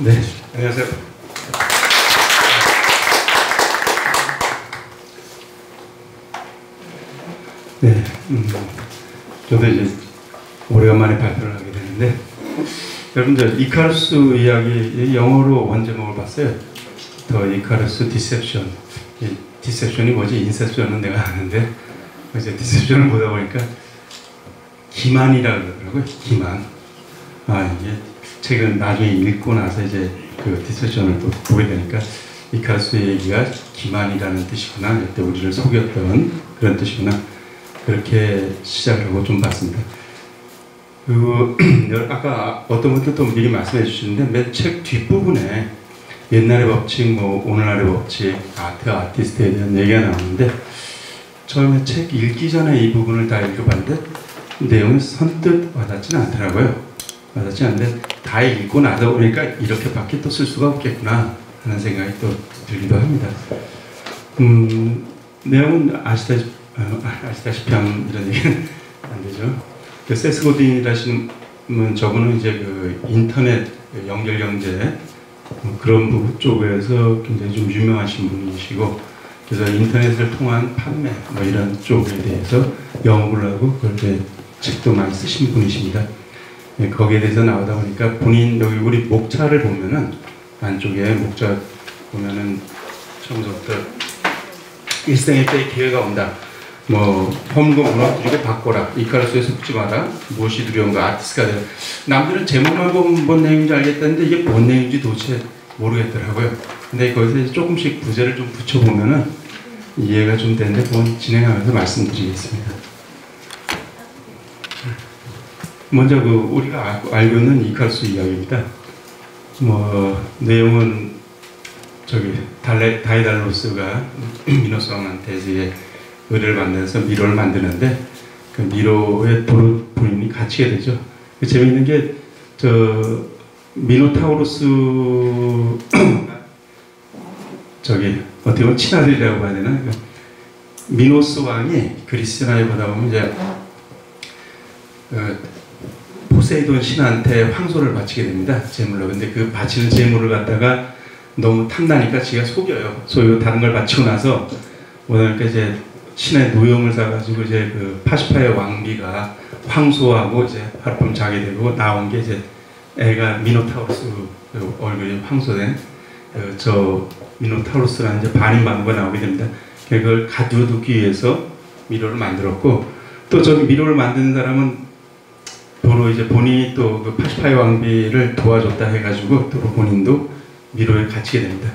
네, 안녕하세요. 네, 저도 이제 오래간만에 발표를 하게 되는데, 여러분들 이카루스 이야기 영어로 원제목을 봤어요. 더 이카루스 디셉션. 디셉션이 뭐지? 인셉션은 내가 아는데 이제 디셉션을 보다 보니까 기만이라고 그러더라고요. 기만. 이게 책을 나중에 읽고 나서 이제 그 디셉션을 또 보게 되니까 이카루스의 얘기가 기만이라는 뜻이구나. 그때 우리를 속였던 그런 뜻이구나. 그렇게 시작을 하고 좀 봤습니다. 그리고 아까 어떤 분들 또 미리 말씀해 주시는데 맨 책 뒷부분에 옛날의 법칙, 뭐 오늘날의 법칙, 아트, 아티스트에 대한 얘기가 나오는데 처음에 책 읽기 전에 이 부분을 다 읽어봤는데 내용이 선뜻 와닿지는 않더라고요. 와닿지 않는데 다 읽고 나서 보니까 이렇게밖에 또 쓸 수가 없겠구나 하는 생각이 또 들기도 합니다. 내용은 아시다시피 이런 얘기는 안 되죠. 그 세스 고딘이라시는 저분은 이제 그 인터넷 연결 경제 그런 부분 쪽에서 굉장히 좀 유명하신 분이시고, 그래서 인터넷을 통한 판매 뭐 이런 쪽에 대해서 연구를 하고 그렇게 책도 많이 쓰신 분이십니다. 네, 거기에 대해서 나오다 보니까 본인 여기 우리 목차를 보면은 안쪽에 목차 보면은 처음부터 일생에 때의 기회가 온다. 뭐 험고 무너뜨리게 바꿔라. 이카루스에 속지 마라. 무엇이 두려운가. 아티스트가 되라. 남들은 제목만 보면 뭔 내용인지 알겠다는데 이게 뭔 내용인지 도대체 모르겠더라고요. 근데 거기서 조금씩 부제를 좀 붙여보면은 이해가 좀 되는데 그건 진행하면서 말씀드리겠습니다. 먼저 그 우리가 알고 있는 이카루스 이야기입니다. 뭐 내용은 저기 다이달로스가 미노스 왕한테 이제 의뢰를 받면서 미로를 만드는데 그 미로에 본인이 갇히게 되죠. 재미있는 게 저 미노타우로스 저기 어떻게 보면 친아들이라고 해야 되나? 미노스 왕이 그리스 나라에 보다 보면 이제 포세이돈 신한테 황소를 바치게 됩니다. 제물로. 근데 그 바치는 제물을 갖다가 너무 탐나니까 지가 속여요. 속이고 다른 걸 바치고 나서 그러니까 이제 신의 노염을 사가지고 이제 그 파시파의 왕비가 황소하고 이제 하룻밤 자게 되고 나온 게 이제 애가 미노타우로스 얼굴이 황소된 저 미노타우로스라는 이제 반인반부가 나오게 됩니다. 그걸 가두어두기 위해서 미로를 만들었고, 또 저기 미로를 만드는 사람은 도로 이제 본인이 또 그 파시파의 왕비를 도와줬다 해가지고 또 본인도 미로에 갇히게 됩니다.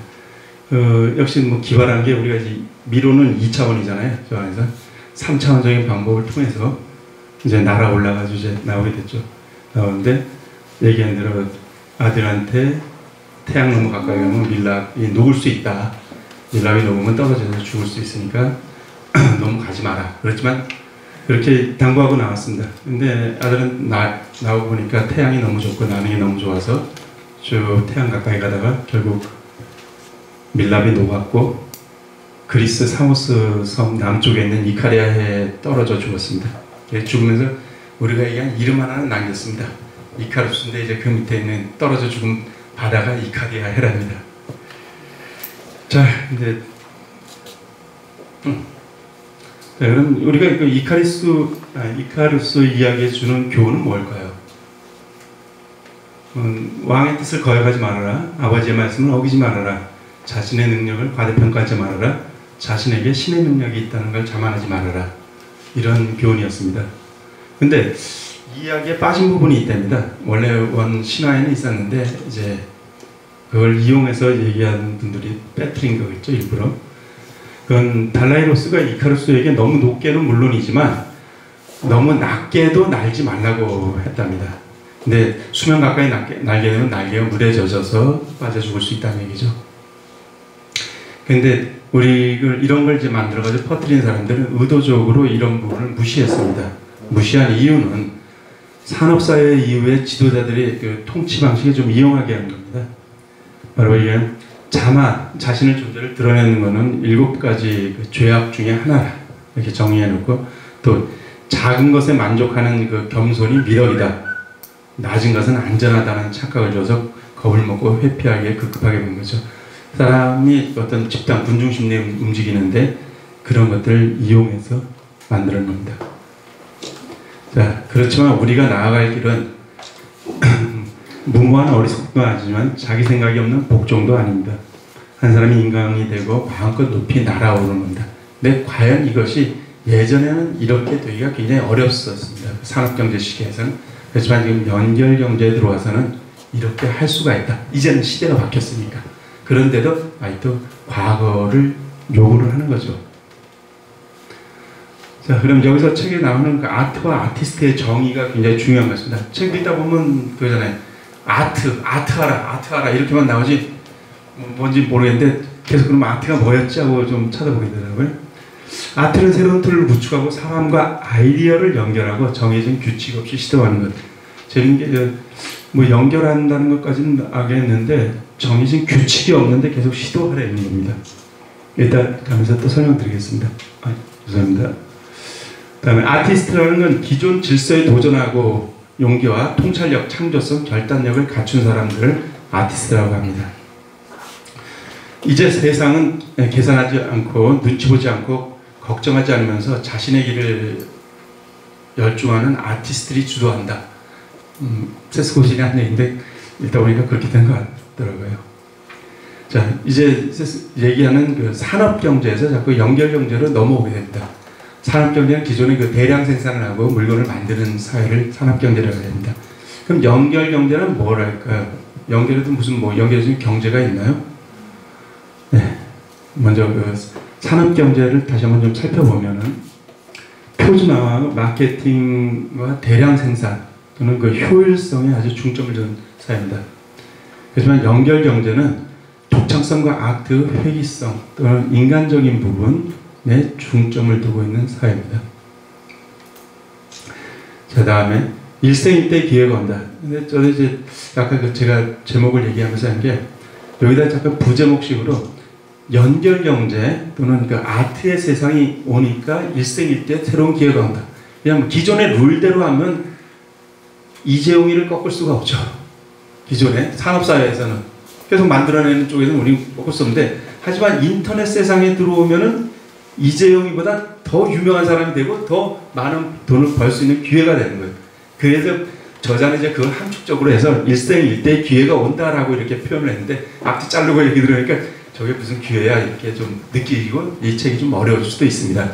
역시 뭐 기발한 게 우리가 이제 미로는 2차원이잖아요. 저 안에서 3차원적인 방법을 통해서 이제 날아 올라가지고 이제 나오게 됐죠. 나오는데 얘기한 대로 아들한테 태양 너무 가까이 가면 밀랍이 녹을 수 있다. 밀랍이 녹으면 떨어져서 죽을 수 있으니까 너무 가지 마라. 그렇지만 그렇게 당부하고 나왔습니다. 근데 아들은 나오고 보니까 태양이 너무 좋고 나는 게 너무 좋아서 쭉 태양 가까이 가다가 결국 밀랍이 녹았고 그리스 사모스 섬 남쪽에 있는 이카리아해에 떨어져 죽었습니다. 죽으면서 우리가 얘기한 이름 하나는 남겼습니다. 이카루스인데 이제 그 밑에 있는 떨어져 죽은 바다가 이카리아해랍니다. 자, 이제 자, 그럼 우리가 그 이카루스 이야기에 주는 교훈은 뭘까요? 왕의 뜻을 거역하지 말아라. 아버지의 말씀을 어기지 말아라. 자신의 능력을 과대평가하지 말아라. 자신에게 신의 능력이 있다는 걸 자만하지 말아라. 이런 교훈이었습니다. 근데 이 이야기에 빠진 부분이 있답니다. 원래 원 신화에는 있었는데 이제 그걸 이용해서 얘기하는 분들이 빼뜨린 거겠죠, 일부러. 그건 달라이로스가 이카루스에게 너무 높게는 물론이지만 너무 낮게도 날지 말라고 했답니다. 근데 수면 가까이 날게 되면 날개가 물에 젖어서 빠져 죽을 수 있다는 얘기죠. 근데 이런 걸 이제 만들어가지고 퍼뜨린 사람들은 의도적으로 이런 부분을 무시했습니다. 무시한 이유는 산업사회 이후에 지도자들이 그 통치 방식에 좀 이용하게 한 겁니다. 바로 이게 자신의 존재를 드러내는 것은 7가지 그 죄악 중에 하나라. 이렇게 정의해놓고 또 작은 것에 만족하는 그 겸손이 미덕이다. 낮은 것은 안전하다는 착각을 줘서 겁을 먹고 회피하기에 급급하게 된 거죠. 사람이 어떤 집단 군중심 내에 움직이는데 그런 것들을 이용해서 만드는 겁니다. 자, 그렇지만 우리가 나아갈 길은 무모한 어리석도 아니지만 자기 생각이 없는 복종도 아닙니다. 한 사람이 인간이 되고 마음껏 높이 날아오르는 겁니다. 근데 과연 이것이 예전에는 이렇게 되기가 굉장히 어렵었습니다. 산업경제 시기에서는. 그렇지만 지금 연결경제에 들어와서는 이렇게 할 수가 있다. 이제는 시대가 바뀌었으니까. 그런데도 아직도 과거를 요구를 하는 거죠. 자, 그럼 여기서 책에 나오는 그 아트와 아티스트의 정의가 굉장히 중요한 것입니다. 책 읽다 보면 그러잖아요. 아트하라 이렇게만 나오지 뭔지 모르겠는데 계속 그러면 아트가 뭐였지 하고 좀 찾아보게 되더라고요. 아트는 새로운 틀을 구축하고 사람과 아이디어를 연결하고 정해진 규칙 없이 시도하는 것. 재밌는 게 뭐 연결한다는 것까지는 알겠는데 정해진 규칙이 없는데 계속 시도하려는 겁니다. 일단 가면서 또 설명드리겠습니다. 죄송합니다. 그다음에 아티스트라는 건 기존 질서에 도전하고 용기와 통찰력, 창조성, 결단력을 갖춘 사람들을 아티스트라고 합니다. 이제 세상은 계산하지 않고 눈치 보지 않고 걱정하지 않으면서 자신의 길을 열중하는 아티스트들이 주도한다. 세스 고신이 한 얘기인데 읽다 보니까 그렇게 된 것 같더라고요. 자, 이제 얘기하는 그 산업경제에서 자꾸 연결경제로 넘어오게 됩니다. 산업경제는 기존에 그 대량 생산을 하고 물건을 만드는 사회를 산업경제라고 합니다. 그럼 연결경제는 뭐랄까요? 연결에도 무슨 연결에 좀 경제가 있나요? 네. 먼저 그 산업경제를 다시 한번 좀 살펴보면은 표준화와 마케팅과 대량 생산 또는 그 효율성에 아주 중점을 두는 사회입니다. 하지만 연결경제는 독창성과 아트, 회기성 또는 인간적인 부분에 중점을 두고 있는 사회입니다. 자, 다음에 일생일대 기회가 온다. 근데 저도 이제 아까 제가 제목을 얘기하면서 한 게 여기다 잠깐 부제목식으로 연결경제 또는 그 아트의 세상이 오니까 일생일대 새로운 기회가 온다. 왜냐하면 기존의 룰대로 하면 이재용이를 꺾을 수가 없죠. 기존의 산업사회에서는 계속 만들어내는 쪽에서는 우리 꺾을 수 없는데, 하지만 인터넷 세상에 들어오면은 이재용이보다 더 유명한 사람이 되고 더 많은 돈을 벌 수 있는 기회가 되는 거예요. 그래서 저자는 이제 그걸 함축적으로 해서 일생일대의 기회가 온다라고 이렇게 표현을 했는데, 앞뒤 자르고 얘기 들으니까 저게 무슨 기회야 이렇게 좀 느끼고 이 책이 좀 어려울 수도 있습니다.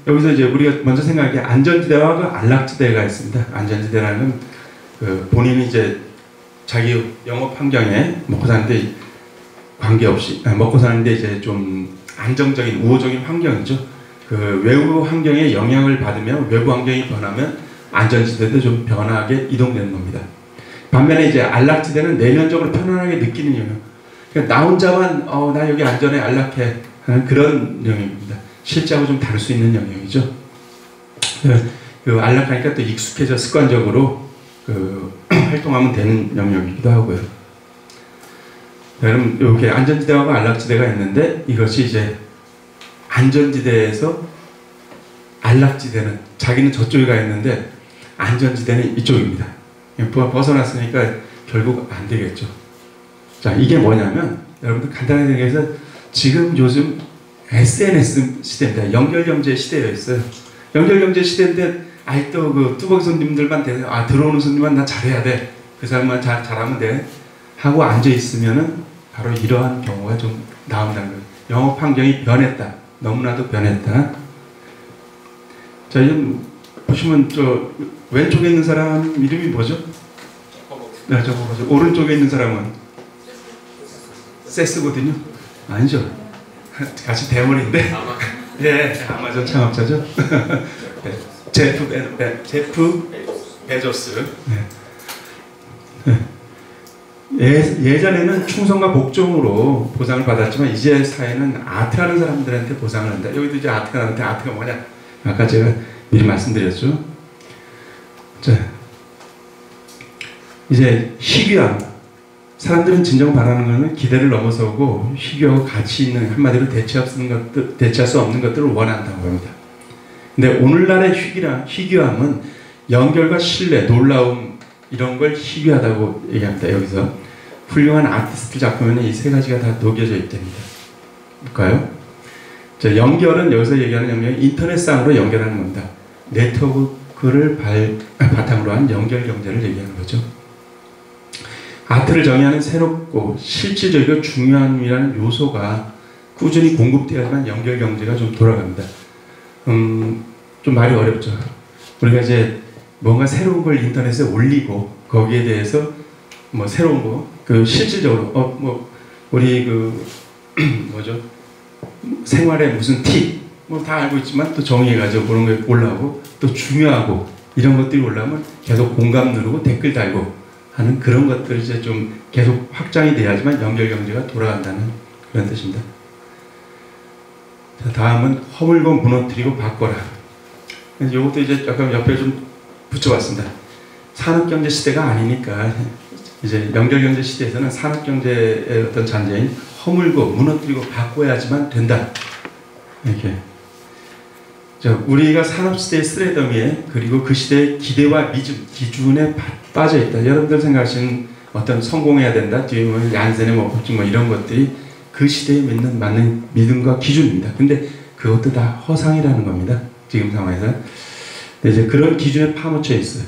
여기서 이제 우리가 먼저 생각할 게 안전지대와 그 안락지대가 있습니다. 안전지대라는 그 본인이 이제 자기 영업 환경에 먹고 사는데 관계없이 먹고 사는데 이제 좀 안정적인 우호적인 환경이죠. 그 외부 환경에 영향을 받으면 외부 환경이 변하면 안전지대도 좀 변하게 이동되는 겁니다. 반면에 이제 안락지대는 내면적으로 편안하게 느끼는 영역. 그러니까 나 혼자만 나 여기 안전해 안락해 하는 그런 영역입니다. 실제하고 좀 다를 수 있는 영역이죠. 그 안락하니까 또 익숙해져 습관적으로 활동하면 되는 영역이기도 하고요. 그럼 이렇게 안전지대와 안락지대가 있는데 이것이 이제 안전지대에서 안락지대는 자기는 저쪽에 가 있는데 안전지대는 이쪽입니다. 벗어났으니까 결국 안 되겠죠. 자, 이게 뭐냐면 여러분들 간단하게 얘기해서 지금 요즘 SNS 시대입니다. 연결경제 시대에 있어요. 연결경제 시대인데 아직도 그 뚜벅이 손님들만 들어오는 손님만 나 잘해야 돼. 그 사람만 잘하면 돼. 하고 앉아있으면은 바로 이러한 경우가 좀 나온다는 거예요. 영업 환경이 변했다. 너무나도 변했다. 자, 지금 보시면 저 왼쪽에 있는 사람 이름이 뭐죠? 네, 저거 보죠. 오른쪽에 있는 사람은 세스거든요. 아니죠. 같이 대머리인데. 예, 아마존 창업자죠. 네, 제프 베조스. 네. 예전에는 충성과 복종으로 보상을 받았지만 이제 사회는 아트하는 사람들한테 보상을 한다. 여기도 이제 아트가 나는데 아트가 뭐냐? 아까 제가 미리 말씀드렸죠. 자, 이제 희귀함. 사람들은 진정 바라는 것은 기대를 넘어서고 희귀하고 가치 있는, 한마디로 대체할 수 없는 것들을 원한다고 합니다. 근데 오늘날의 희귀함은 연결과 신뢰, 놀라움이 이런 걸 희귀하다고 얘기합니다. 여기서 훌륭한 아티스트 작품에는 이 세 가지가 다 녹여져 있답니다. 볼까요? 자, 연결은 여기서 얘기하는 연결은 인터넷상으로 연결하는 겁니다. 네트워크를 바탕으로 한 연결 경제를 얘기하는 거죠. 아트를 정의하는 새롭고 실질적이고 중요함이라는 요소가 꾸준히 공급되어야만 연결 경제가 좀 돌아갑니다. 좀 말이 어렵죠. 우리가 이제 뭔가 새로운 걸 인터넷에 올리고 거기에 대해서 뭐 새로운 거, 그 실질적으로 뭐 우리 그 뭐죠? 생활의 무슨 팁, 뭐 다 알고 있지만 또 정의해가지고 그런 게 올라오고 또 중요하고 이런 것들이 올라오면 계속 공감 누르고 댓글 달고 하는 그런 것들이 이제 좀 계속 확장이 돼야지만 연결 경제가 돌아간다는 그런 뜻입니다. 자, 다음은 허물고 무너뜨리고 바꿔라. 이것도 이제 약간 옆에 좀 붙여봤습니다. 산업경제 시대가 아니니까 이제 연결경제 시대에서는 산업경제의 어떤 잔재인 허물고 무너뜨리고 바꿔야지만 된다. 이렇게. 자, 우리가 산업시대의 쓰레더미에 그리고 그 시대의 기대와 기준에 빠져 있다. 여러분들 생각하시는 어떤 성공해야 된다. 뒤에 보면 얀센의 뭐 법칙 뭐 이런 것들이 그 시대에 맞는 믿음과 기준입니다. 근데 그것도 다 허상이라는 겁니다. 지금 상황에서. 이제 그런 기준에 파묻혀 있어요.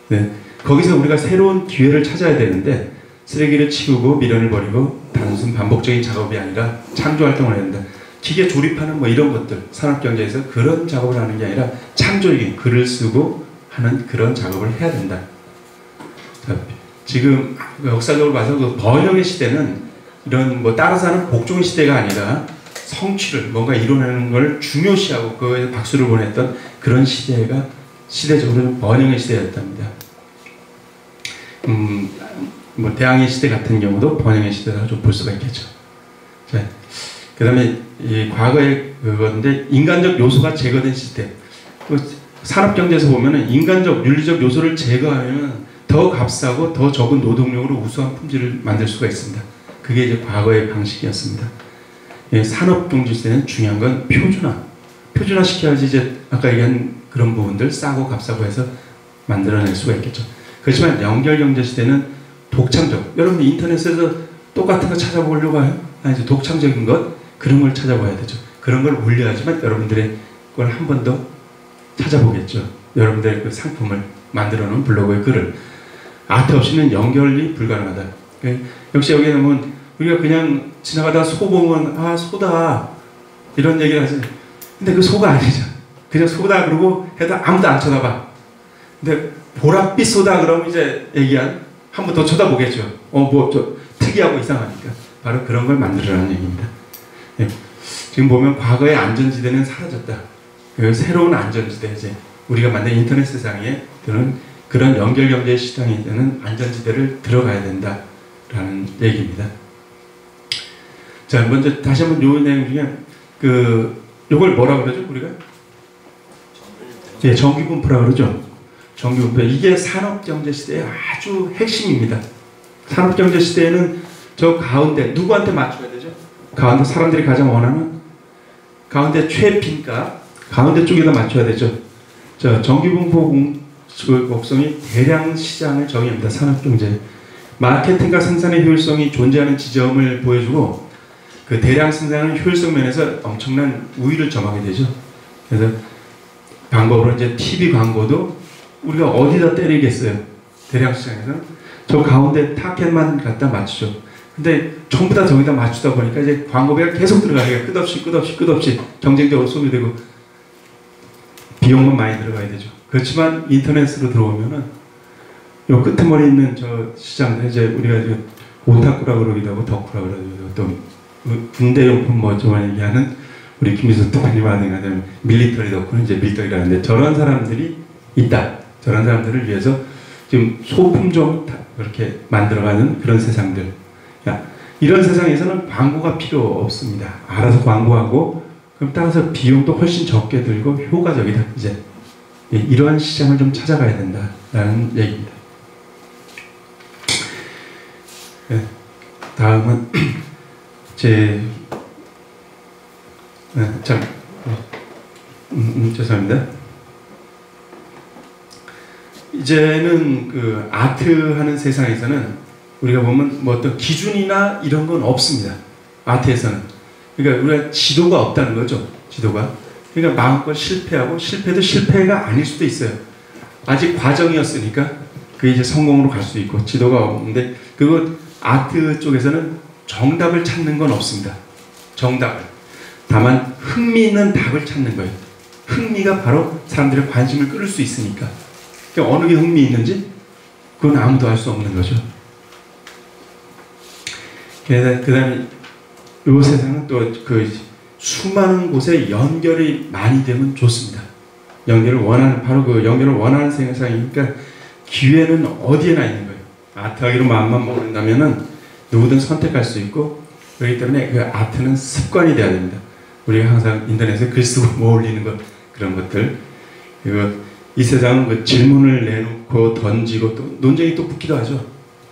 네. 거기서 우리가 새로운 기회를 찾아야 되는데 쓰레기를 치우고 미련을 버리고 단순 반복적인 작업이 아니라 창조 활동을 해야 된다. 기계 조립하는 뭐 이런 것들 산업경제에서 그런 작업을 하는 게 아니라 창조적인 글을 쓰고 하는 그런 작업을 해야 된다. 자, 지금 역사적으로 봐서 그 번영의 시대는 이런 뭐 따라서 하는 복종의 시대가 아니라 성취를 뭔가 이뤄내는 걸 중요시하고 그거에 박수를 보냈던 그런 시대가 시대적으로 번영의 시대였답니다. 뭐 대항해 시대 같은 경우도 번영의 시대라고 좀 볼 수가 있겠죠. 자, 그 다음에 이 과거의 그건데 인간적 요소가 제거된 시대. 산업경제에서 보면은 인간적 윤리적 요소를 제거하면 더 값싸고 더 적은 노동력으로 우수한 품질을 만들 수가 있습니다. 그게 이제 과거의 방식이었습니다. 예, 산업경제 시대는 중요한 건 표준화 시켜야지 이제 아까 얘기한 그런 부분들 싸고 값싸고 해서 만들어낼 수가 있겠죠. 그렇지만 연결경제 시대는 독창적. 여러분 인터넷에서 똑같은 거 찾아보려고 해요? 아니, 이제 독창적인 것 그런 걸 찾아봐야 되죠. 그런 걸 올려야지만 여러분들의 걸 한 번 더 찾아보겠죠. 여러분들의 그 상품을 만들어 놓은 블로그의 글을. 아트 없이는 연결이 불가능하다. 역시 여기 보면 우리가 그냥 지나가다 소 보면 아 소다 이런 얘기를 하지. 근데 그 소가 아니죠. 그냥 소다 그러고 해도 아무도 안 쳐다봐. 근데 보랏빛 소다 그러면 이제 얘기한 한 번 더 쳐다보겠죠. 뭐 저 특이하고 이상하니까. 바로 그런 걸 만들어라는 얘기입니다. 예. 지금 보면 과거의 안전지대는 사라졌다. 새로운 안전지대, 이제 우리가 만든 인터넷 세상에 그런 연결경제 시장에 되는 안전지대를 들어가야 된다라는 얘기입니다. 자, 먼저 다시 한번 요 내용 중에 요걸 뭐라 그러죠, 우리가? 예, 정기분포라 그러죠. 정기분포. 이게 산업경제 시대의 아주 핵심입니다. 산업경제 시대에는 저 가운데 누구한테 맞춰야 되죠? 가운데 사람들이 가장 원하는 가운데 최빈가 가운데 쪽에다 맞춰야 되죠. 자, 정기분포 곡성이 대량 시장을 정의합니다. 산업경제. 마케팅과 생산의 효율성이 존재하는 지점을 보여주고 그 대량 생산의 효율성 면에서 엄청난 우위를 점하게 되죠. 그래서 방법으로 이제 TV 광고도 우리가 어디다 때리겠어요? 대량 시장에서 저 가운데 타켓만 갖다 맞추죠. 근데 전부 다 저기다 맞추다 보니까 이제 광고비가 계속 들어가요. 끝없이 경쟁적으로 소비되고 비용만 많이 들어가야 되죠. 그렇지만 인터넷으로 들어오면은 요 끄트머리 있는 저 시장들 이제 우리가 이제 오타쿠라 그러기도 하고 덕후라 그러기도 하고 또 군대용품 뭐 저만 얘기하는 우리 김희수 특파님 아니면 밀리터리 덕후는 이제 밀떡이라는데 저런 사람들이 있다. 저런 사람들을 위해서 지금 소품종 그렇게 만들어가는 그런 세상들. 이런 세상에서는 광고가 필요 없습니다. 알아서 광고하고 그럼 따라서 비용도 훨씬 적게 들고 효과적이다. 이제 이러한 시장을 좀 찾아가야 된다라는 얘기입니다. 네, 다음은 죄송합니다. 이제는 그 아트 하는 세상에서는 우리가 보면 뭐 어떤 기준이나 이런 건 없습니다. 아트에서는. 그러니까 우리가 지도가 없다는 거죠. 지도가. 그러니까 마음껏 실패하고 실패도 실패가 아닐 수도 있어요. 아직 과정이었으니까 그게 이제 성공으로 갈 수 있고 지도가 없는데 그거 아트 쪽에서는 정답을 찾는 건 없습니다. 정답을. 다만 흥미있는 답을 찾는 거예요. 흥미가 바로 사람들의 관심을 끌을 수 있으니까. 그러니까 어느 게 흥미있는지 그건 아무도 알 수 없는 거죠. 그 다음에 이 세상은 또 그 수많은 곳에 연결이 많이 되면 좋습니다. 연결을 원하는, 바로 그 연결을 원하는 세상이니까 기회는 어디에나 있는 거예요. 아트하기로 마음만 먹는다면은 누구든 선택할 수 있고, 그렇기 때문에 그 아트는 습관이 돼야 됩니다. 우리가 항상 인터넷에 글 쓰고 뭐 올리는 것, 그런 것들. 그리고 이 세상은 그 질문을 내놓고 던지고 또 논쟁이 또 붙기도 하죠.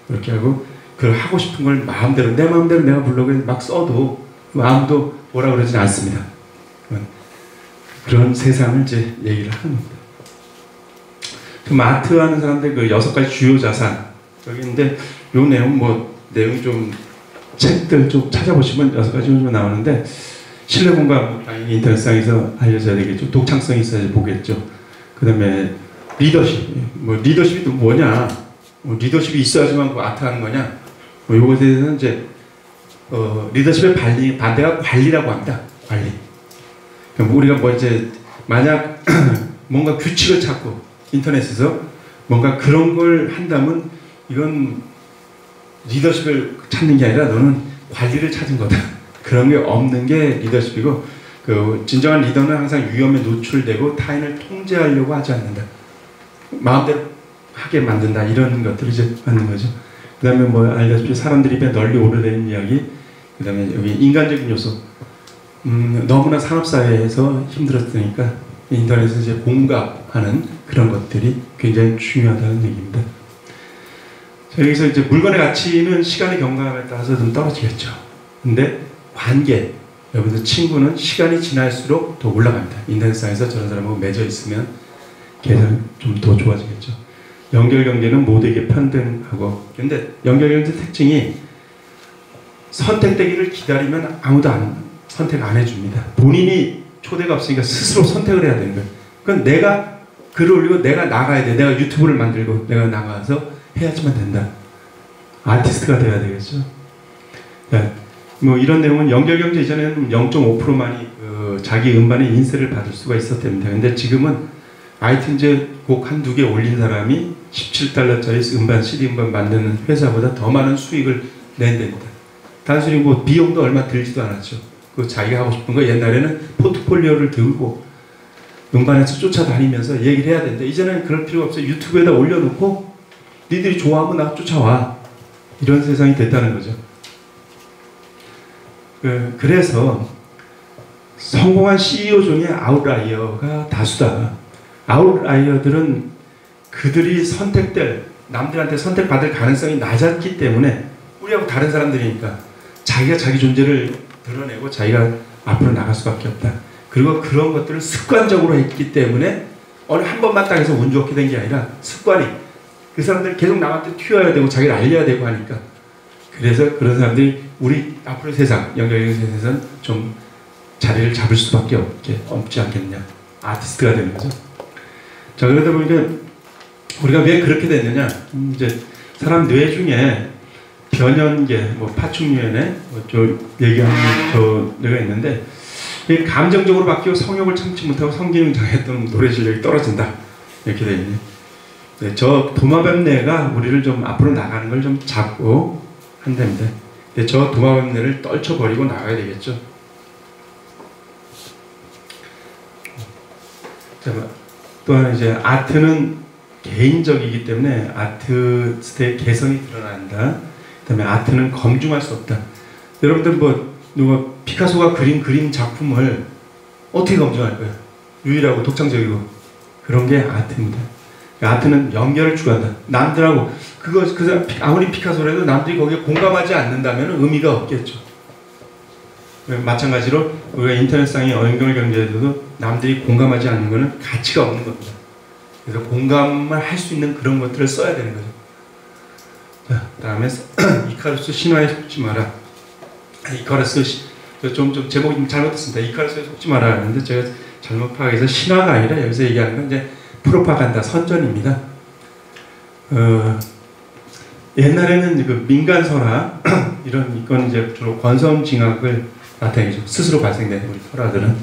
그렇게 하고 그 하고 싶은 걸 마음대로 내 마음대로 내가 블로그에 막 써도 아무도 뭐라 그러진 않습니다. 그런 세상을 이제 얘기를 하는 겁니다. 그 아트 하는 사람들 그 6가지 주요 자산 여기 있는데 요 내용 내용 좀 책들 좀 찾아보시면 6가지 정도 나오는데 신뢰공감 당연히 인터넷상에서 알려져야 되겠죠. 독창성이 있어야지 보겠죠. 그 다음에 리더십. 리더십이 또 뭐냐? 리더십이 있어야지만 그 아트 하는 거냐? 요것에 대해서는 이제 리더십의 반대가 관리라고 합니다. 관리. 그러니까 우리가 이제 만약 뭔가 규칙을 찾고 인터넷에서 뭔가 그런 걸 한다면 이건 리더십을 찾는 게 아니라 너는 관리를 찾은 거다. 그런 게 없는 게 리더십이고 그 진정한 리더는 항상 위험에 노출되고 타인을 통제하려고 하지 않는다. 마음대로 하게 만든다. 이런 것들을 이제 받는 거죠. 그 다음에 알다시피 사람들이 입에 널리 오르내린 이야기, 그 다음에 여기 인간적인 요소. 너무나 산업사회에서 힘들었으니까 인터넷에서 이제 공감하는 그런 것들이 굉장히 중요하다는 얘기입니다. 자, 여기서 이제 물건의 가치는 시간의 경감에 따라서 좀 떨어지겠죠. 근데 관계, 여기서 친구는 시간이 지날수록 더 올라갑니다. 인터넷상에서 저런 사람하고 맺어 있으면 계속 좀 더 좋아지겠죠. 연결경제는 모두에게 평등하고, 근데 연결경제 특징이 선택되기를 기다리면 아무도 선택 안 해줍니다. 본인이 초대가 없으니까 스스로 선택을 해야 되는 거예요. 그건 내가 글을 올리고 내가 나가야 돼. 내가 유튜브를 만들고 내가 나가서 해야지만 된다. 아티스트가 돼야 되겠죠. 네. 이런 내용은 연결경제 이전에는 0.5%만이 자기 음반에 인세를 받을 수가 있었답니다. 근데 지금은 아이튠즈 곡 한두 개 올린 사람이 17달러짜리 음반, CD 음반 만드는 회사보다 더 많은 수익을 낸답니다. 단순히 비용도 얼마 들지도 않았죠. 그 자기가 하고 싶은 거 옛날에는 포트폴리오를 들고 음반에서 쫓아다니면서 얘기를 해야 되는데 이제는 그럴 필요가 없어요. 유튜브에다 올려놓고 니들이 좋아하면 나 쫓아와. 이런 세상이 됐다는 거죠. 그래서 성공한 CEO 중에 아웃라이어가 다수다. 아웃라이어들은 그들이 남들한테 선택받을 가능성이 낮았기 때문에 우리하고 다른 사람들이니까 자기가 자기 존재를 드러내고 자기가 앞으로 나갈 수밖에 없다. 그리고 그런 것들을 습관적으로 했기 때문에 어느 한 번만 딱 해서 운 좋게 된 게 아니라 습관이 그 사람들이 계속 남한테 튀어야 되고 자기를 알려야 되고 하니까 그래서 그런 사람들이 우리 앞으로 세상, 연결경제에서는 좀 자리를 잡을 수밖에 없지 않겠냐. 아티스트가 되는 거죠. 자, 그러다 보니까 우리가 왜 그렇게 됐느냐. 이제 사람 뇌 중에 변연계, 파충류에 얘기하는 뇌가 있는데 감정적으로 바뀌고 성욕을 참지 못하고 성기능 장애 또는 노래 실력이 떨어진다. 이렇게 되어 있네요. 네, 저 도마뱀뇌가 우리를 좀 앞으로 나가는 걸 좀 잡고 한답니다. 근데 저 도마뱀뇌를 떨쳐버리고 나가야 되겠죠. 또한 이제 아트는 개인적이기 때문에 아티스트의 개성이 드러난다. 그다음에 아트는 검증할 수 없다. 여러분들 누가 피카소가 그림 작품을 어떻게 검증할 거예요? 유일하고 독창적이고 그런 게 아트입니다. 아트는 연결을 추구한다. 남들하고 아무리 피카소라도 남들이 거기에 공감하지 않는다면 의미가 없겠죠. 마찬가지로 우리가 인터넷상의 연결 경제에서도 남들이 공감하지 않는 것은 가치가 없는 겁니다. 그래서 공감을 할 수 있는 그런 것들을 써야 되는 거죠. 자, 다음에 이카루스 신화에 속지 마라. 이카루스 좀 제목이 좀 잘못됐습니다. 이카루스에 속지 마라 하는데 제가 잘못 파악해서 신화가 아니라 여기서 얘기하는 건 이제 프로파간다, 선전입니다. 옛날에는 그 민간설화 이런 이건 이제 주로 권선징악을 나타내죠. 스스로 발생되는 우리 설화들은.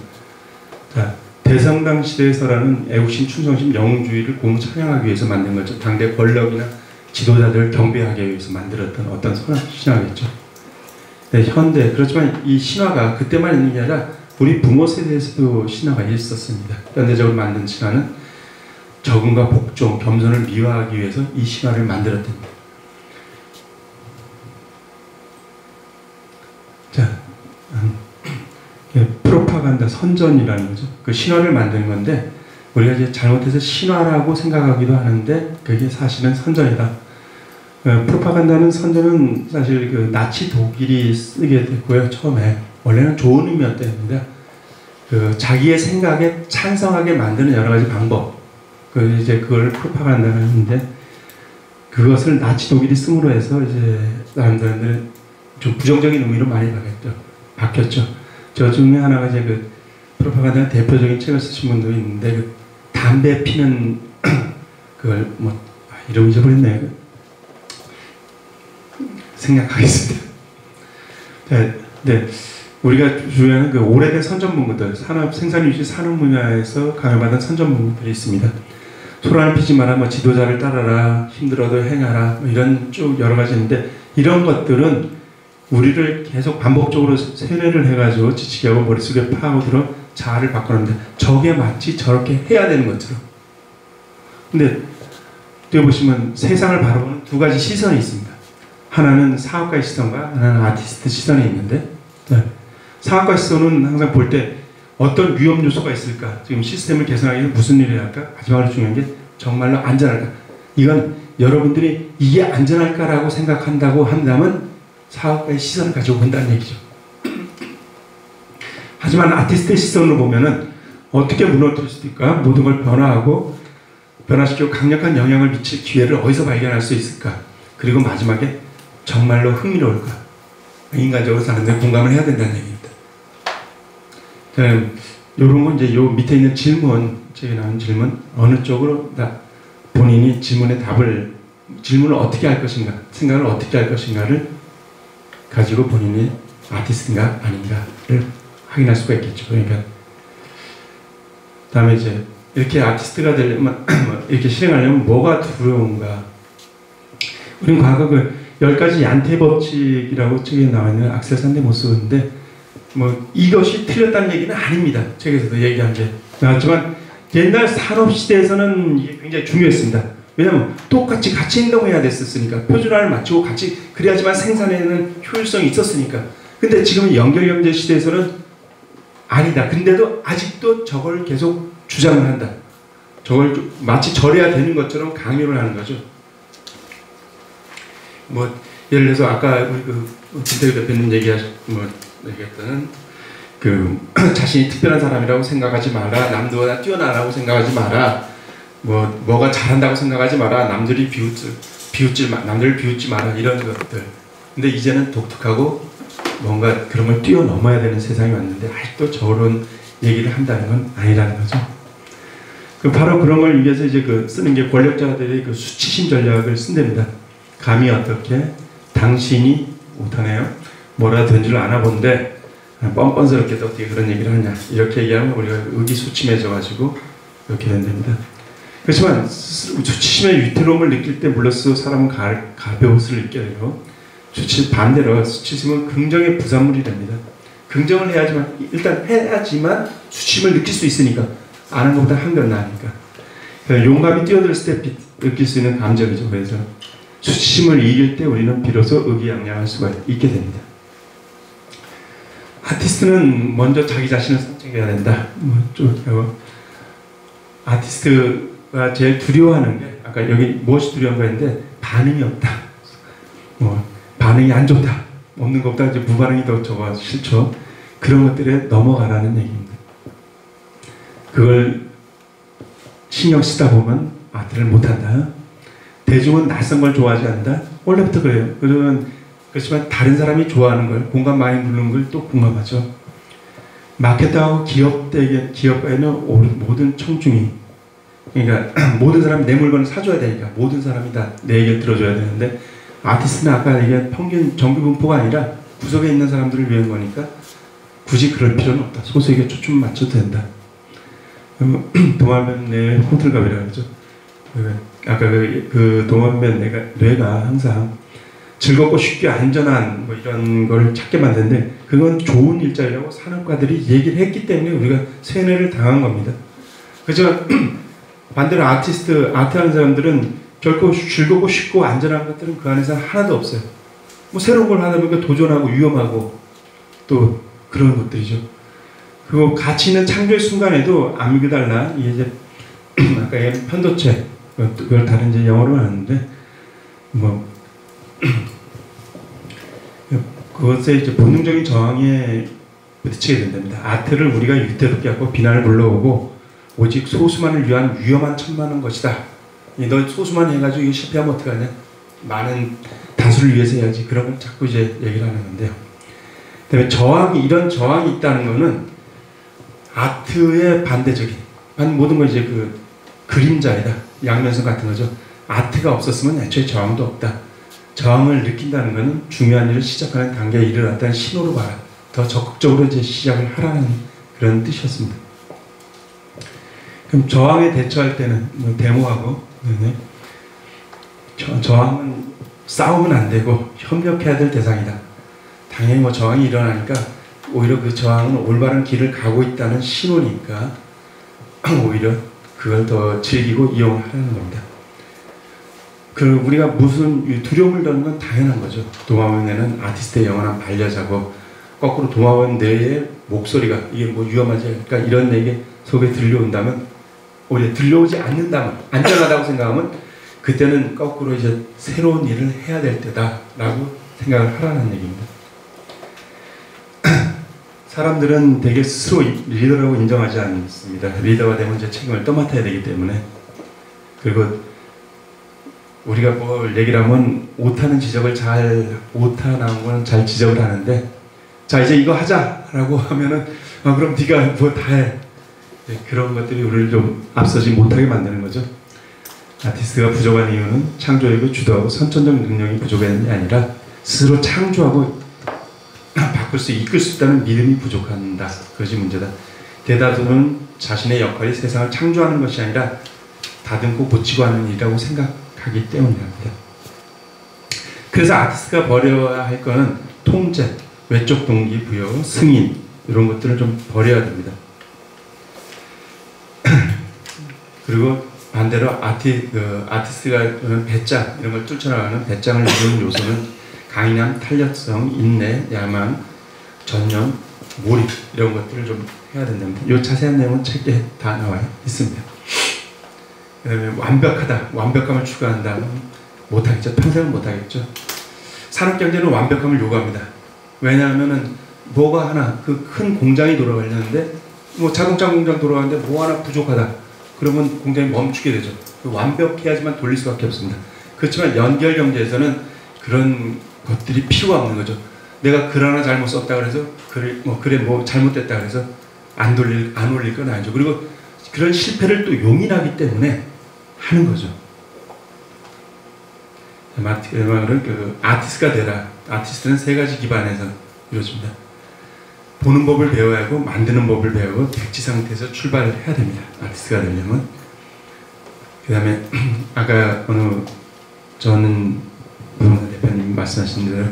자, 대성당 시대의 설화는 애국심, 충성심, 영웅주의를 공찬양하기 위해서 만든 거죠. 당대 권력이나 지도자들을 경배하기 위해서 만들었던 어떤 신화겠죠. 네, 현대 그렇지만 이 신화가 그때만 있는 게 아니라 우리 부모 세대에서도 신화가 있었습니다. 현대적으로 만든 신화는 적응과 복종, 겸손을 미화하기 위해서 이 신화를 만들었답니다. 자, 프로파간다, 선전이라는 거죠. 그 신화를 만드는 건데 우리가 이제 잘못해서 신화라고 생각하기도 하는데 그게 사실은 선전이다. 프로파간다는 선전은 사실 그 나치 독일이 쓰게 됐고요. 처음에 원래는 좋은 의미였답니다. 그 자기의 생각에 찬성하게 만드는 여러 가지 방법. 그 이제 그걸 프로파간다는 하는데 그것을 나치 독일이 쓰므로 해서 이제 사람들은 좀 부정적인 의미로 많이 바뀌었죠. 저 중에 하나가 이제 그 프로파간다 대표적인 책을 쓰신 분도 있는데 그 담배 피는 그걸 뭐 이름 잊어버렸네. 생략하겠습니다. 네, 우리가 주요한 그 오래된 선전문구들, 산업 생산 유지 산업 분야에서 강요받은 선전문구들이 있습니다. 소란을 피지 마라, 뭐 지도자를 따라라, 힘들어도 행하라, 뭐 이런 쭉 여러 가지 있는데 이런 것들은 우리를 계속 반복적으로 세뇌를 해가지고 지치게 하고 머릿속에 파고들어 자아를 바꿔놓는데 저게 마치 저렇게 해야 되는 것처럼. 근데 여기 보시면 세상을 바라보는 두 가지 시선이 있습니다. 하나는 사업가의 시선과 하나는 아티스트 시선이 있는데 사업가 시선은 항상 볼 때 어떤 위험 요소가 있을까? 지금 시스템을 개선하기 위해서 무슨 일을 할까? 마지막으로 중요한 게 정말로 안전할까? 이건 여러분들이 이게 안전할까라고 생각한다고 한다면 사업가의 시선을 가지고 본다는 얘기죠. 하지만 아티스트의 시선으로 보면은 어떻게 무너뜨릴 수 있을까? 모든 걸 변화시키고 강력한 영향을 미칠 기회를 어디서 발견할 수 있을까? 그리고 마지막에 정말로 흥미로울까? 인간적으로 사는데 공감을 해야 된다는 얘기입니다. 이런 건 이제 요 밑에 있는 질문, 책에 나온 질문, 어느 쪽으로 본인이 질문의 질문을 어떻게 할 것인가, 생각을 어떻게 할 것인가를 가지고 본인이 아티스트인가 아닌가를 확인할 수가 있겠죠. 그러니까 다음에 이제 이렇게 아티스트가 되려면 이렇게 실행하려면 뭐가 두려운가? 우리는 과거 그 10가지 얀테 법칙이라고 책에 나와 있는 악셀 산데모스인데 뭐 이것이 틀렸다는 얘기는 아닙니다. 책에서도 얘기한 게 나왔지만 옛날 산업 시대에서는 이게 굉장히 중요했습니다. 왜냐하면 똑같이 같이 행동해야 됐었으니까 표준화를 맞추고 같이 그래야지만 생산에는 효율성이 있었으니까. 근데 지금 연결경제 시대에서는 아니다. 근데도 아직도 저걸 계속 주장을 한다. 저걸 마치 저래야 되는 것처럼 강요를 하는 거죠. 뭐 예를 들어서 아까 우리 그 김태규 대표님 얘기했던 그 자신이 특별한 사람이라고 생각하지 마라, 남들보다 뛰어나라고 생각하지 마라, 뭐가 잘한다고 생각하지 마라, 남들을 비웃지 마라 이런 것들. 근데 이제는 독특하고 뭔가 그런 걸 뛰어넘어야 되는 세상이 왔는데 아직도 저런 얘기를 한다는 건 아니라는 거죠. 바로 그런 걸 위해서 이제 쓰는 게 권력자들이 그 수치심 전략을 쓴답니다. 감히 어떻게 당신이 못하네요. 뭐라 된 줄 아나 본데 뻔뻔스럽게 어떻게 그런 얘기를 하냐 이렇게 얘기하면 우리가 의기소침해져가지고 이렇게 된답니다. 그렇지만 수치심의 위태로움을 느낄 때 물로써 사람은 가벼움을 느끼게 되고 반대로 수치심은 긍정의 부산물이 됩니다. 긍정을 일단 해야지만 수치심을 느낄 수 있으니까 안 하는 것보다 한 번 나으니까 용감히 뛰어들었을 때 느낄 수 있는 감정이죠. 그래서 수치심을 이길 때 우리는 비로소 의기양양할 수가 있게 됩니다. 아티스트는 먼저 자기 자신을 선택해야 된다. 아티스트가 제일 두려워하는 게 아까 여기 무엇이 두려운가 했는데 반응이 없다. 반응이 안 좋다. 없는 것보다 이제 무반응이 더 싫죠. 그런 것들에 넘어가라는 얘기입니다. 그걸 신경 쓰다 보면 아트를 못한다. 대중은 낯선 걸 좋아하지 않는다. 원래부터 그래요. 그렇지만 다른 사람이 좋아하는 걸, 공감 많이 누르는 걸 또 공감하죠. 마케터하고 기업에는 모든 청중이, 그러니까 모든 사람이 내 물건을 사줘야 되니까 모든 사람이 다 내 얘기를 들어줘야 되는데, 아티스트는 아까 얘기한 평균 정규 분포가 아니라 구석에 있는 사람들을 위한 거니까 굳이 그럴 필요는 없다. 소수에게 초점 맞춰도 된다. 도마뱀 호들갑이라고 하죠. 아까 그 도마뱀 뇌가 항상 즐겁고 쉽게 안전한 뭐 이런 걸 찾게 만드는데, 그건 좋은 일자리라고 산업가들이 얘기를 했기 때문에 우리가 세뇌를 당한 겁니다. 그렇지만 반대로 아트하는 사람들은 결코 즐겁고 쉽고 안전한 것들은 그 안에서 하나도 없어요. 뭐 새로운 걸 하다 보니까 도전하고 위험하고 또 그런 것들이죠. 그리고 가치 있는 창조의 순간에도 아미그달라, 이제 아까 얘기한 편도체, 그걸 다른 이제 영어로 하는데, 뭐 그것에 이제 본능적인 저항에 부딪히게 된답니다. 아트를 우리가 위태롭게 하고 비난을 불러오고 오직 소수만을 위한 위험한 천만한 것이다. 너 소수만 해가지고 이거 실패하면 어떡하냐? 많은 다수를 위해서 해야지. 그런 걸 자꾸 이제 얘기를 하는 건데요. 그다음에 이런 저항이 있다는 거는 아트의 반대적인, 모든 건 이제 그 그림자이다. 양면성 같은 거죠. 아트가 없었으면 애초에 저항도 없다. 저항을 느낀다는 것은 중요한 일을 시작하는 단계에 이르렀다는 신호로 봐라. 더 적극적으로 이제 시작을 하라는 그런 뜻이었습니다. 그럼 저항에 대처할 때는 뭐 데모하고, 저항은 싸우면 안 되고 협력해야 될 대상이다. 당연히 뭐 저항이 일어나니까 오히려 그 저항은 올바른 길을 가고 있다는 신호니까 오히려 그걸 더 즐기고 이용하라는 겁니다. 우리가 무슨 두려움을 더는 건 당연한 거죠. 도마뱀에는 아티스트의 영원한 반려자고, 거꾸로 도마뱀 뇌의 목소리가 이게 뭐 위험하지, 그러니까 이런 얘기 속에 들려온다면, 오히려 들려오지 않는다면, 안전하다고 생각하면 그때는 거꾸로 이제 새로운 일을 해야 될 때다라고 생각을 하라는 얘기입니다. 사람들은 되게 스스로 리더라고 인정하지 않습니다. 리더가 되면 이제 책임을 떠맡아야 되기 때문에. 그리고 우리가 뭘 얘기를 하면 오타는 지적을 오타 나온 거는 잘 지적을 하는데, 자 이제 이거 하자라고 하면은 그럼 네가 뭐 다 해. 네, 그런 것들이 우리를 좀 앞서지 못하게 만드는 거죠. 아티스트가 부족한 이유는 창조력을 주도하고 선천적 능력이 부족한 게 아니라 스스로 창조하고 바꿀 수 이끌 수 있다는 믿음이 부족한다. 그것이 문제다. 대다수는 자신의 역할이 세상을 창조하는 것이 아니라 다듬고 고치고 하는 일이라고 생각하기 때문입니다. 그래서 아티스트가 버려야 할 것은 통제, 외적 동기부여, 승인 이런 것들을 좀 버려야 됩니다. 그리고 반대로 아티스트가 배짱 이런 걸 뚫쳐나가는 배짱을 이루는 요소는 강인함, 탄력성, 인내, 야망, 전념, 몰입 이런 것들을 좀 해야 된답니다. 이 자세한 내용은 책에 다 나와 있습니다. 그다음에 완벽함을 추구한다. 못하겠죠. 평생은 못하겠죠. 산업경제는 완벽함을 요구합니다. 왜냐하면은 뭐가 하나 그 큰 공장이 돌아가려는데 뭐 자동차 공장 돌아가는데 뭐 하나 부족하다. 그러면 공장이 멈추게 되죠. 완벽해야지만 돌릴 수밖에 없습니다. 그렇지만 연결 경제에서는 그런 것들이 필요가 없는 거죠. 내가 글 하나 잘못 썼다 그래서 뭐 잘못됐다 그래서 안 올릴 건 아니죠. 그리고 그런 실패를 또 용인하기 때문에 하는 거죠. 그 아티스트가 되라. 아티스트는 세 가지 기반에서 이루어집니다. 보는 법을 배워야 하고 만드는 법을 배우고 백지 상태에서 출발을 해야 됩니다. 아티스트가 되려면. 그 다음에 아까 저는 부동산 대표님 말씀하신 대로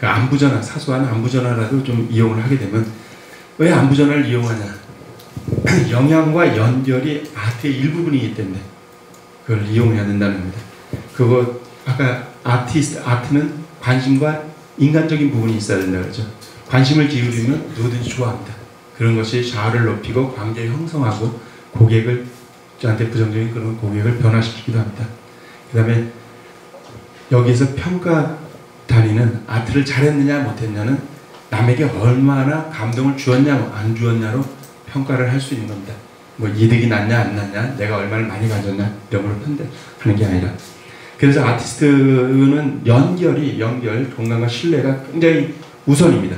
그 안부전화, 사소한 안부전화라도 좀 이용을 하게 되면, 왜 안부전화를 이용하냐? 영향과 연결이 아트의 일부분이기 때문에 그걸 이용해야 된다는 겁니다. 그거 아까 아트는 관심과 인간적인 부분이 있어야 된다 그러죠. 관심을 기울이면 누구든지 좋아합니다. 그런 것이 자아를 높이고 관계를 형성하고 고객을, 저한테 부정적인 그런 고객을 변화시키기도 합니다. 그 다음에 여기에서 평가 단위는 아트를 잘했느냐 못했냐는 남에게 얼마나 감동을 주었냐 안 주었냐로 평가를 할 수 있는 겁니다. 뭐 이득이 났냐 안 났냐, 내가 얼마를 많이 가졌냐 이런 걸 판단하는 게 아니라, 그래서 아티스트는 연결, 공간과 신뢰가 굉장히 우선입니다.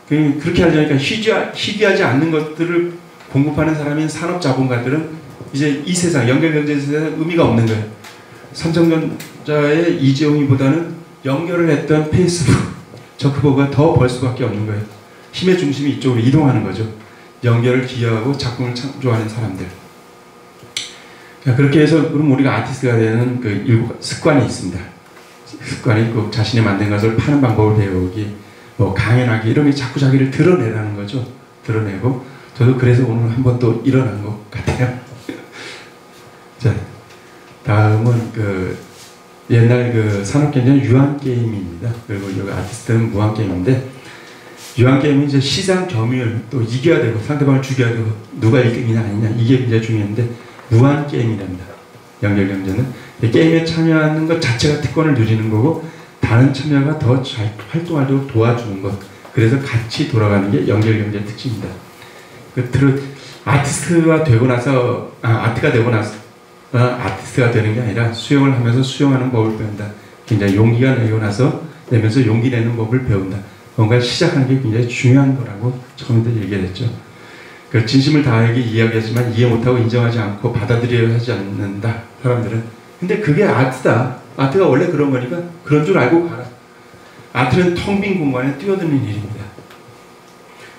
그렇게 하려니까 희귀하지 않는 것들을 공급하는 사람인 산업자본가들은 이제 이 세상, 연결경제 세상 의미가 없는 거예요. 삼성전자의 이재용이보다는 연결을 했던 페이스북, 저크버그가 더 벌 수밖에 없는 거예요. 힘의 중심이 이쪽으로 이동하는 거죠. 연결을 기여하고 작품을 창조하는 사람들. 그렇게 해서 그럼 우리가 아티스트가 되는 그 일부 습관이 있습니다. 습관이 꼭 자신이 만든 것을 파는 방법을 배우기, 뭐 강연하기, 이런 게 자꾸 자기를 드러내라는 거죠. 드러내고, 저도 그래서 오늘 한 번 또 일어난 것 같아요. 자, 다음은 그 옛날 그 산업경제는 유한게임입니다. 그리고 여기 아티스트는 무한게임인데, 유한게임은 이제 시장 점유율, 또 이겨야 되고 상대방을 죽여야 되고 누가 1등이냐 아니냐, 이게 굉장히 중요한데, 무한게임이랍니다. 연결경제는 게임에 참여하는 것 자체가 특권을 누리는 거고, 다른 참여가 더 잘 활동하도록 도와주는 것, 그래서 같이 돌아가는 게 연결경제의 특징입니다. 아티스트가 되고 나서 아티스트가 되는 게 아니라 수영을 하면서 수영하는 법을 배운다. 굉장히 용기가 내면서 용기 내는 법을 배운다. 뭔가 시작하는 게 굉장히 중요한 거라고 처음부터 얘기했죠. 그 진심을 다하게 이야기하지만 이해 못하고 인정하지 않고 받아들여야 하지 않는다, 사람들은. 근데 그게 아트다. 아트가 원래 그런 거니까 그런 줄 알고 가라. 아트는 텅 빈 공간에 뛰어드는 일입니다.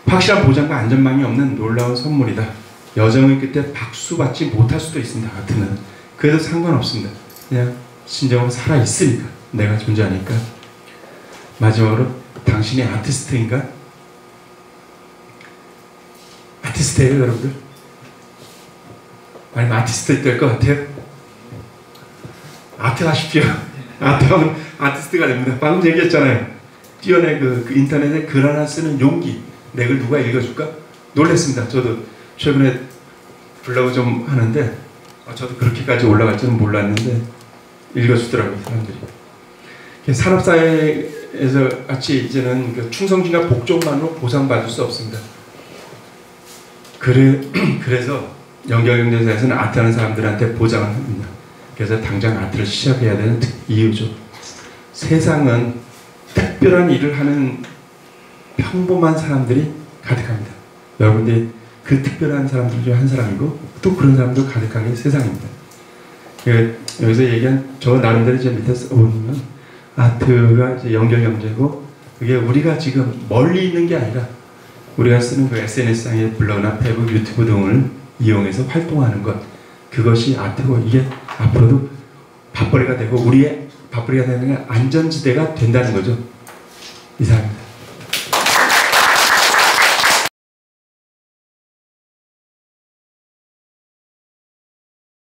확실한 보장과 안전망이 없는 놀라운 선물이다. 여정의 끝에 박수 받지 못할 수도 있습니다. 아트는. 그래도 상관없습니다. 그냥 진정으로 살아있으니까, 내가 존재하니까. 마지막으로, 당신이 아티스트인가? 아티스트예요, 여러분들? 아니면 아티스트 될 것 같아요? 아트 하십시오. 아트하면 아티스트가 됩니다. 방금 얘기했잖아요. 뛰어내 그 인터넷에 글 하나 쓰는 용기. 내 글 누가 읽어줄까? 놀랬습니다. 저도 최근에 블로그 좀 하는데, 저도 그렇게까지 올라갈 줄은 몰랐는데 읽어주더라고요, 사람들이. 산업사회에서 같이 이제는 그 충성심과 복종만으로 보상받을 수 없습니다. 그래서 연결경제사에서는 아트하는 사람들한테 보장을 합니다. 그래서 당장 아트를 시작해야 되는 이유죠. 세상은 특별한 일을 하는 평범한 사람들이 가득합니다. 여러분들이 그 특별한 사람들 중 한 사람이고, 또 그런 사람도 가득한 게 세상입니다. 여기서 얘기한 저 나름대로 제 밑에 써보면, 아트가 이제 연결경제고, 그게 우리가 지금 멀리 있는 게 아니라 우리가 쓰는 그 SNS상의 블로그나 페이북, 유튜브 등을 이용해서 활동하는 것, 그것이 아트고, 이게 앞으로도 밥벌이가 되고, 우리의 밥벌이가 되는 게 안전지대가 된다는 거죠. 이상입니다.